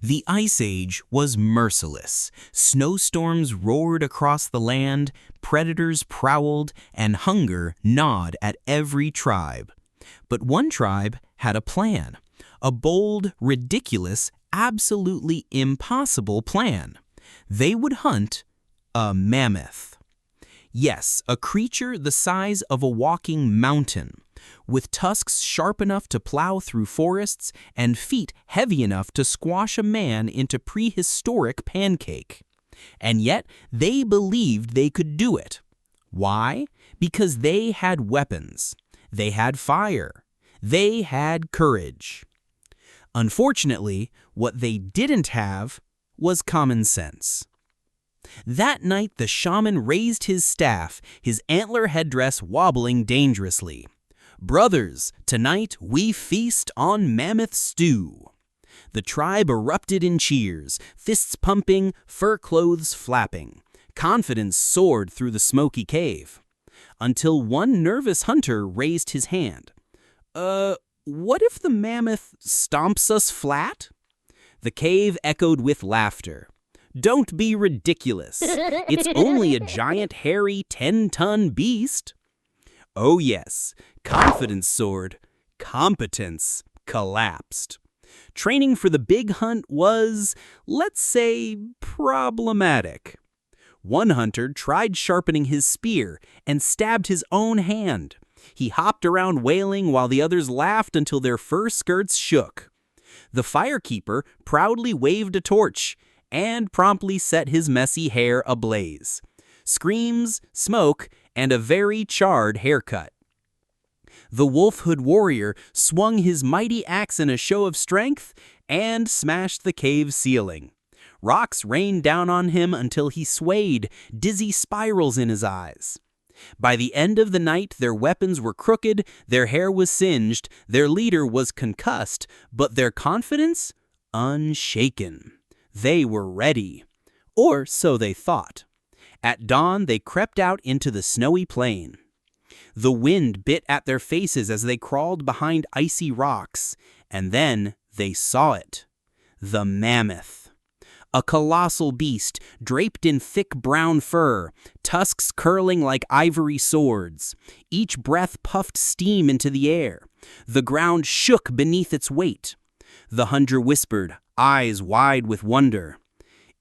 The Ice Age was merciless. Snowstorms roared across the land, predators prowled, and hunger gnawed at every tribe. But one tribe had a plan. A bold, ridiculous, absolutely impossible plan. They would hunt a mammoth. Yes, a creature the size of a walking mountain, with tusks sharp enough to plow through forests and feet heavy enough to squash a man into prehistoric pancake. And yet, they believed they could do it. Why? Because they had weapons. They had fire. They had courage. Unfortunately, what they didn't have was common sense. That night, the shaman raised his staff, his antler headdress wobbling dangerously. "Brothers, tonight we feast on mammoth stew." The tribe erupted in cheers, fists pumping, fur clothes flapping. Confidence soared through the smoky cave. Until one nervous hunter raised his hand. What if the mammoth stomps us flat?" The cave echoed with laughter. "Don't be ridiculous. It's only a giant, hairy, 10-ton beast." Oh yes, confidence soared. Competence collapsed. Training for the big hunt was, let's say, problematic. One hunter tried sharpening his spear and stabbed his own hand. He hopped around wailing while the others laughed until their fur skirts shook. The firekeeper proudly waved a torch and promptly set his messy hair ablaze. Screams, smoke, and a very charred haircut. The wolf-hood warrior swung his mighty axe in a show of strength and smashed the cave ceiling. Rocks rained down on him until he swayed, dizzy spirals in his eyes. By the end of the night, their weapons were crooked, their hair was singed, their leader was concussed, but their confidence? Unshaken. They were ready. Or so they thought. At dawn, they crept out into the snowy plain. The wind bit at their faces as they crawled behind icy rocks, and then they saw it. The mammoth. A colossal beast, draped in thick brown fur, tusks curling like ivory swords. Each breath puffed steam into the air. The ground shook beneath its weight. The hunter whispered, eyes wide with wonder,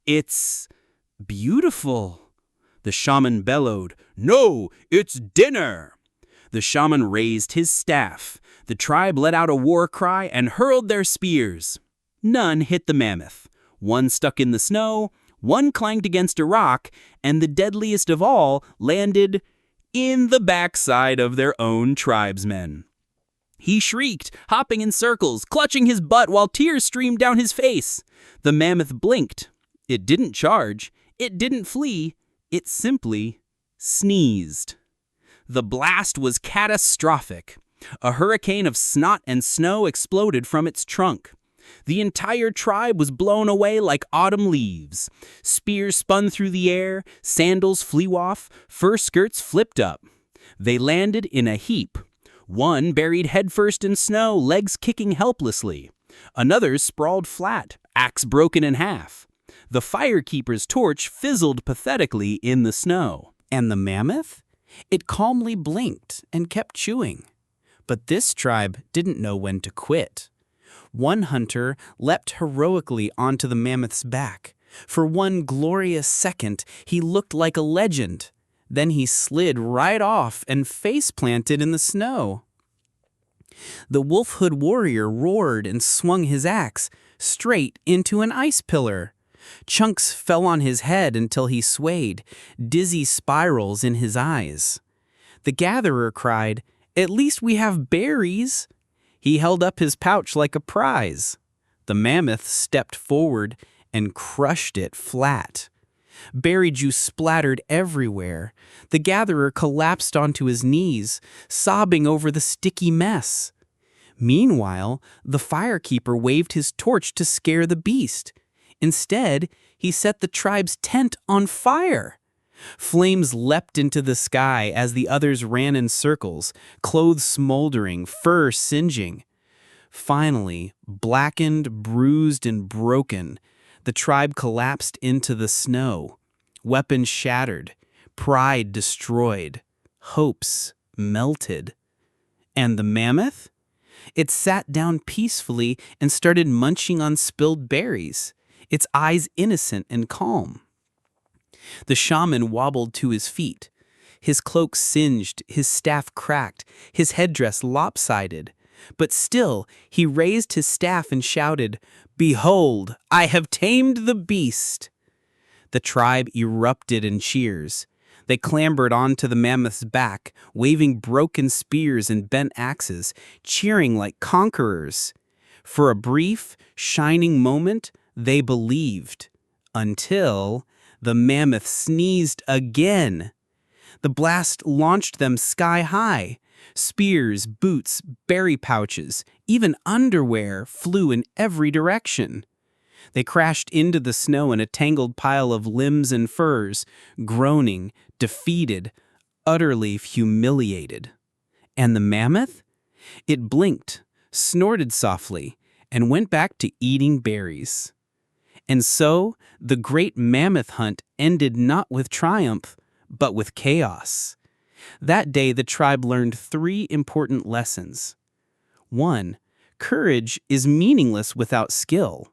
"It's beautiful." The shaman bellowed, "No, it's dinner!" The shaman raised his staff. The tribe let out a war cry and hurled their spears. None hit the mammoth. One stuck in the snow, one clanged against a rock, and the deadliest of all landed in the backside of their own tribesmen. He shrieked, hopping in circles, clutching his butt while tears streamed down his face. The mammoth blinked. It didn't charge. It didn't flee. It simply sneezed. The blast was catastrophic. A hurricane of snot and snow exploded from its trunk. The entire tribe was blown away like autumn leaves. Spears spun through the air, sandals flew off, fur skirts flipped up. They landed in a heap. One buried headfirst in snow, legs kicking helplessly. Another sprawled flat, axe broken in half. The firekeeper's torch fizzled pathetically in the snow. And the mammoth? It calmly blinked and kept chewing. But this tribe didn't know when to quit. One hunter leapt heroically onto the mammoth's back. For one glorious second, he looked like a legend. Then he slid right off and face-planted in the snow. The wolf-hood warrior roared and swung his axe straight into an ice pillar. Chunks fell on his head until he swayed, dizzy spirals in his eyes. The gatherer cried, "At least we have berries." He held up his pouch like a prize. The mammoth stepped forward and crushed it flat. Berry juice splattered everywhere. The gatherer collapsed onto his knees, sobbing over the sticky mess. Meanwhile, the firekeeper waved his torch to scare the beast. Instead, he set the tribe's tent on fire. Flames leapt into the sky as the others ran in circles, clothes smoldering, fur singeing. Finally, blackened, bruised, and broken, the tribe collapsed into the snow, weapons shattered, pride destroyed, hopes melted. And the mammoth? It sat down peacefully and started munching on spilled berries, its eyes innocent and calm. The shaman wobbled to his feet, his cloak singed, his staff cracked, his headdress lopsided. But still he raised his staff and shouted, "Behold, I have tamed the beast!" The tribe erupted in cheers. They clambered onto the mammoth's back, waving broken spears and bent axes, cheering like conquerors. For a brief, shining moment, they believed, until the mammoth sneezed again. The blast launched them sky high. Spears, boots, berry pouches, even underwear flew in every direction. They crashed into the snow in a tangled pile of limbs and furs, groaning, defeated, utterly humiliated. And the mammoth? It blinked, snorted softly, and went back to eating berries. And so, the great mammoth hunt ended not with triumph, but with chaos. That day, the tribe learned 3 important lessons. 1. Courage is meaningless without skill.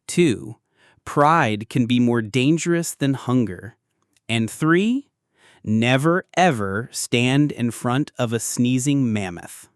2. Pride can be more dangerous than hunger. And 3. Never ever stand in front of a sneezing mammoth.